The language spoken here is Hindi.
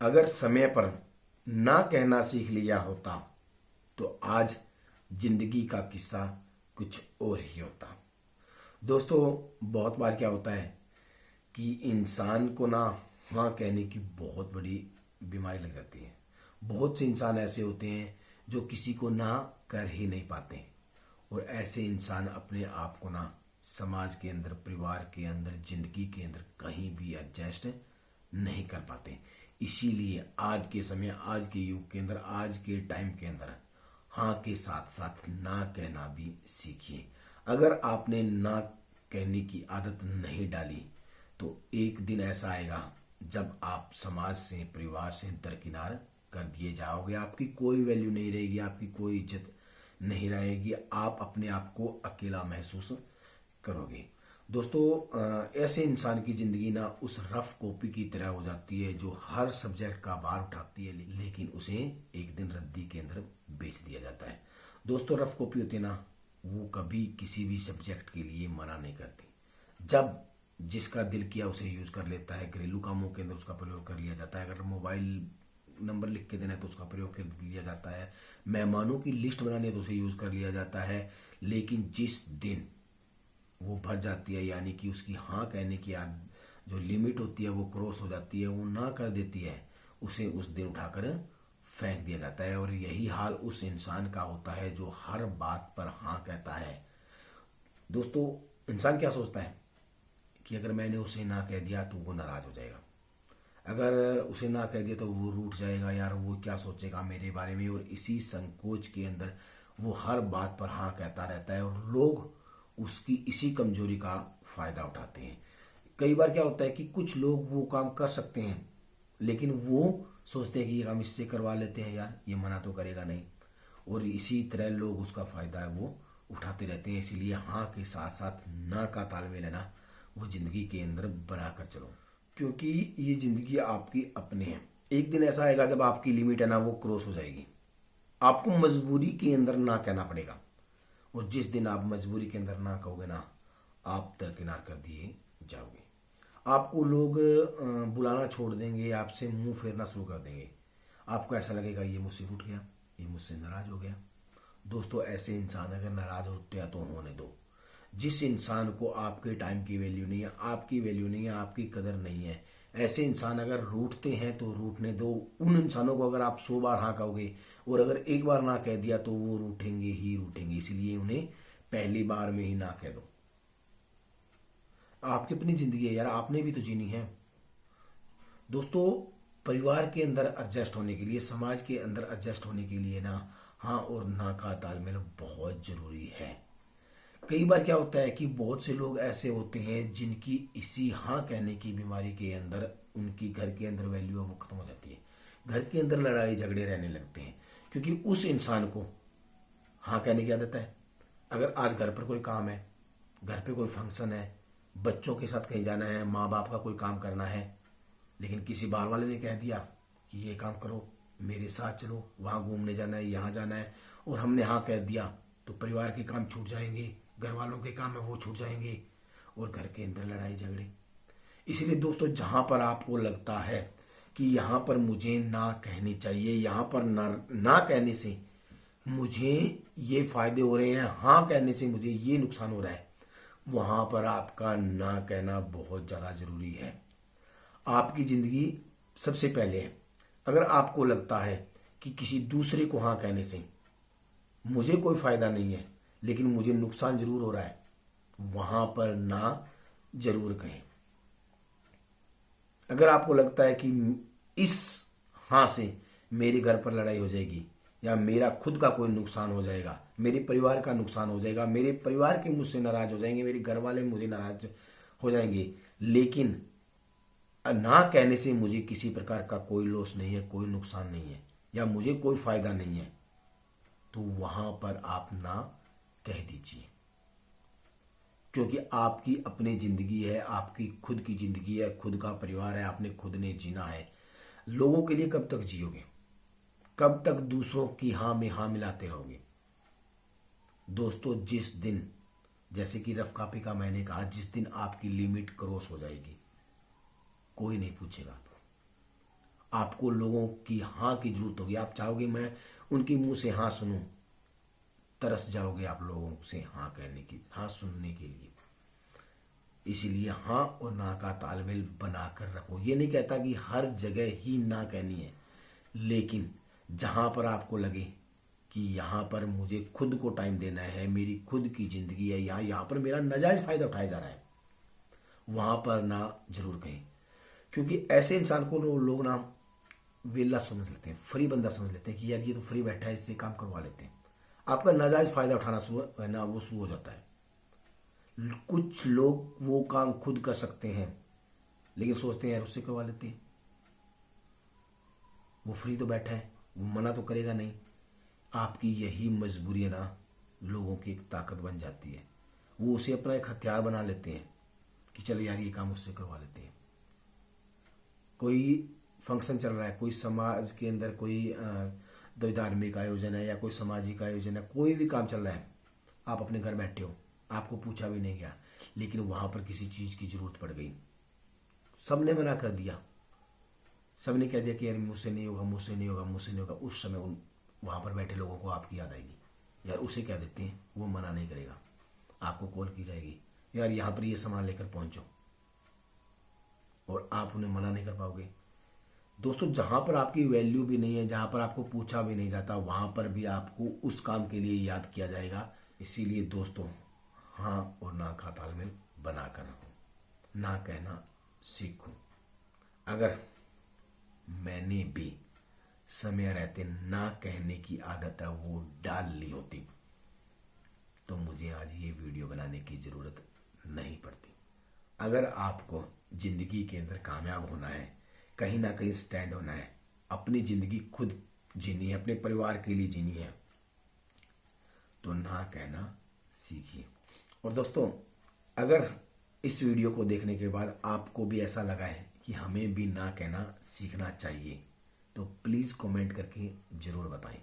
अगर समय पर ना कहना सीख लिया होता तो आज जिंदगी का किस्सा कुछ और ही होता। दोस्तों, बहुत बार क्या होता है कि इंसान को ना हाँ कहने की बहुत बड़ी बीमारी लग जाती है। बहुत से इंसान ऐसे होते हैं जो किसी को ना कर ही नहीं पाते, और ऐसे इंसान अपने आप को ना समाज के अंदर, परिवार के अंदर, जिंदगी के अंदर कहीं भी एडजस्ट नहीं कर पाते। इसीलिए आज के समय, आज के युग के अंदर, आज के टाइम के अंदर हाँ के साथ साथ ना कहना भी सीखिए। अगर आपने ना कहने की आदत नहीं डाली तो एक दिन ऐसा आएगा जब आप समाज से, परिवार से दरकिनार कर दिए जाओगे। आपकी कोई वैल्यू नहीं रहेगी, आपकी कोई इज्जत नहीं रहेगी, आप अपने आप को अकेला महसूस करोगे। दोस्तों, ऐसे इंसान की जिंदगी ना उस रफ कॉपी की तरह हो जाती है जो हर सब्जेक्ट का भार उठाती है, लेकिन उसे एक दिन रद्दी के अंदर बेच दिया जाता है। दोस्तों, रफ कॉपी होती है ना, वो कभी किसी भी सब्जेक्ट के लिए मना नहीं करती। जब जिसका दिल किया उसे यूज कर लेता है। घरेलू कामों के अंदर उसका प्रयोग कर लिया जाता है। अगर मोबाइल नंबर लिख के देना है तो उसका प्रयोग कर लिया जाता है। मेहमानों की लिस्ट बनानी है तो उसे यूज कर लिया जाता है। लेकिन जिस दिन वो भर जाती है, यानी कि उसकी हाँ कहने की जो लिमिट होती है वो क्रॉस हो जाती है, वो ना कर देती है, उसे उस दिन उठाकर फेंक दिया जाता है। और यही हाल उस इंसान का होता है जो हर बात पर हाँ कहता है। दोस्तों, इंसान क्या सोचता है कि अगर मैंने उसे ना कह दिया तो वो नाराज हो जाएगा, अगर उसे ना कह दिया तो वो रूठ जाएगा, यार वो क्या सोचेगा मेरे बारे में। और इसी संकोच के अंदर वो हर बात पर हाँ कहता रहता है, और लोग उसकी इसी कमजोरी का फायदा उठाते हैं। कई बार क्या होता है कि कुछ लोग वो काम कर सकते हैं, लेकिन वो सोचते हैं कि ये काम इससे करवा लेते हैं, यार ये मना तो करेगा नहीं, और इसी तरह लोग उसका फायदा है वो उठाते रहते हैं। इसीलिए हाँ के साथ साथ ना का तालमेल है ना, वो जिंदगी के अंदर बनाकर चलो, क्योंकि ये जिंदगी आपकी अपनी है। एक दिन ऐसा आएगा जब आपकी लिमिट है ना वो क्रॉस हो जाएगी, आपको मजबूरी के अंदर ना कहना पड़ेगा। और जिस दिन आप मजबूरी के अंदर ना कहोगे ना, आप दरकिनार कर दिए जाओगे। आपको लोग बुलाना छोड़ देंगे, आपसे मुंह फेरना शुरू कर देंगे। आपको ऐसा लगेगा ये मुझसे रूठ गया, ये मुझसे नाराज हो गया। दोस्तों, ऐसे इंसान अगर नाराज होते हैं तो होने दो। जिस इंसान को आपके टाइम की वैल्यू नहीं है, आपकी वैल्यू नहीं है, आपकी कदर नहीं है, ऐसे इंसान अगर रूठते हैं तो रूठने दो। उन इंसानों को अगर आप 100 बार हाँ कहोगे और अगर एक बार ना कह दिया तो वो रूठेंगे ही रूठेंगे। इसलिए उन्हें पहली बार में ही ना कह दो। आपकी अपनी जिंदगी है यार, आपने भी तो जीनी है। दोस्तों, परिवार के अंदर एडजस्ट होने के लिए, समाज के अंदर एडजस्ट होने के लिए ना हाँ और ना का तालमेल बहुत जरूरी है। कई बार क्या होता है कि बहुत से लोग ऐसे होते हैं जिनकी इसी हाँ कहने की बीमारी के अंदर उनकी घर के अंदर वैल्यू है वो खत्म हो जाती है। घर के अंदर लड़ाई झगड़े रहने लगते हैं, क्योंकि उस इंसान को हाँ कहने की आदत है। अगर आज घर पर कोई काम है, घर पे कोई फंक्शन है, बच्चों के साथ कहीं जाना है, माँ बाप का कोई काम करना है, लेकिन किसी बाहर वाले ने कह दिया कि ये काम करो, मेरे साथ चलो, वहाँ घूमने जाना है, यहाँ जाना है, और हमने हाँ कह दिया, तो परिवार के काम छूट जाएंगे, घर वालों के काम है वो छूट जाएंगे, और घर के अंदर लड़ाई झगड़े। इसलिए दोस्तों, जहाँ पर आपको लगता है कि यहाँ पर मुझे ना कहनी चाहिए, यहाँ पर ना कहने से मुझे ये फायदे हो रहे हैं, हाँ कहने से मुझे ये नुकसान हो रहा है, वहां पर आपका ना कहना बहुत ज्यादा जरूरी है। आपकी जिंदगी सबसे पहले है। अगर आपको लगता है कि किसी दूसरे को हाँ कहने से मुझे कोई फायदा नहीं है लेकिन मुझे नुकसान जरूर हो रहा है, वहां पर ना जरूर कहें। अगर आपको लगता है कि इस हाँ से मेरे घर पर लड़ाई हो जाएगी, या मेरा खुद का कोई नुकसान हो जाएगा, मेरे परिवार का नुकसान हो जाएगा, मेरे परिवार के मुझसे नाराज हो जाएंगे, मेरे घर वाले मुझे नाराज हो जाएंगे, लेकिन ना कहने से मुझे किसी प्रकार का कोई लॉस नहीं है, कोई नुकसान नहीं है, या मुझे कोई फायदा नहीं है, तो वहां पर आप ना कह दीजिए। क्योंकि आपकी अपनी जिंदगी है, आपकी खुद की जिंदगी है, खुद का परिवार है, आपने खुद ने जीना है। लोगों के लिए कब तक जियोगे? कब तक दूसरों की हाँ में हाँ मिलाते रहोगे? दोस्तों, जिस दिन, जैसे कि रफ कॉपी का मैंने कहा, जिस दिन आपकी लिमिट क्रॉस हो जाएगी, कोई नहीं पूछेगा आपको। आपको लोगों की हाँ की जरूरत होगी। आप चाहोगे मैं उनकी मुंह से हाँ सुनूं, तरस जाओगे आप लोगों से हाँ कहने की, हाँ सुनने के लिए। इसीलिए हाँ और ना का तालमेल बनाकर रखो। ये नहीं कहता कि हर जगह ही ना कहनी है, लेकिन जहां पर आपको लगे कि यहाँ पर मुझे खुद को टाइम देना है, मेरी खुद की जिंदगी है, यहाँ पर मेरा नाजायज फायदा उठाया जा रहा है, वहां पर ना जरूर कहें। क्योंकि ऐसे इंसान को लोग ना वेला समझ लेते हैं, फ्री बंदा समझ लेते हैं कि यार ये तो फ्री बैठा है, इससे काम करवा लेते हैं। आपका नाजायज फायदा उठाना शुरू है ना, वो शुरू हो जाता है। कुछ लोग वो काम खुद कर सकते हैं लेकिन सोचते हैं यार उससे करवा लेते हैं, वो फ्री तो बैठा है, वो मना तो करेगा नहीं। आपकी यही मजबूरी है ना, लोगों की एक ताकत बन जाती है। वो उसे अपना एक हथियार बना लेते हैं कि चलो यार ये काम उससे करवा लेते हैं। कोई फंक्शन चल रहा है, कोई समाज के अंदर कोई धार्मिक आयोजन है या कोई सामाजिक आयोजन है, कोई भी काम चल रहा है, आप अपने घर बैठे हो, आपको पूछा भी नहीं गया, लेकिन वहां पर किसी चीज की जरूरत पड़ गई, सबने मना कर दिया, सबने कह दिया कि यार मुझसे नहीं होगा, मुझसे नहीं होगा, मुझसे नहीं होगा। उस समय उन वहां पर बैठे लोगों को आपकी याद आएगी, यार उसे कह देते हैं, वो मना नहीं करेगा। आपको कॉल की जाएगी, यार यहाँ पर ये सामान लेकर पहुंचो, और आप उन्हें मना नहीं कर पाओगे। दोस्तों, जहां पर आपकी वैल्यू भी नहीं है, जहां पर आपको पूछा भी नहीं जाता, वहां पर भी आपको उस काम के लिए याद किया जाएगा। इसीलिए दोस्तों, हाँ और ना का तालमेल बनाकर रखो, ना कहना सीखो। अगर मैंने भी समय रहते ना कहने की आदत है वो डाल ली होती तो मुझे आज ये वीडियो बनाने की जरूरत नहीं पड़ती। अगर आपको जिंदगी के अंदर कामयाब होना है, कहीं ना कहीं स्टैंड होना है, अपनी जिंदगी खुद जीनी है, अपने परिवार के लिए जीनी है, तो ना कहना सीखिए। और दोस्तों, अगर इस वीडियो को देखने के बाद आपको भी ऐसा लगा है कि हमें भी ना कहना सीखना चाहिए, तो प्लीज कमेंट करके जरूर बताएं।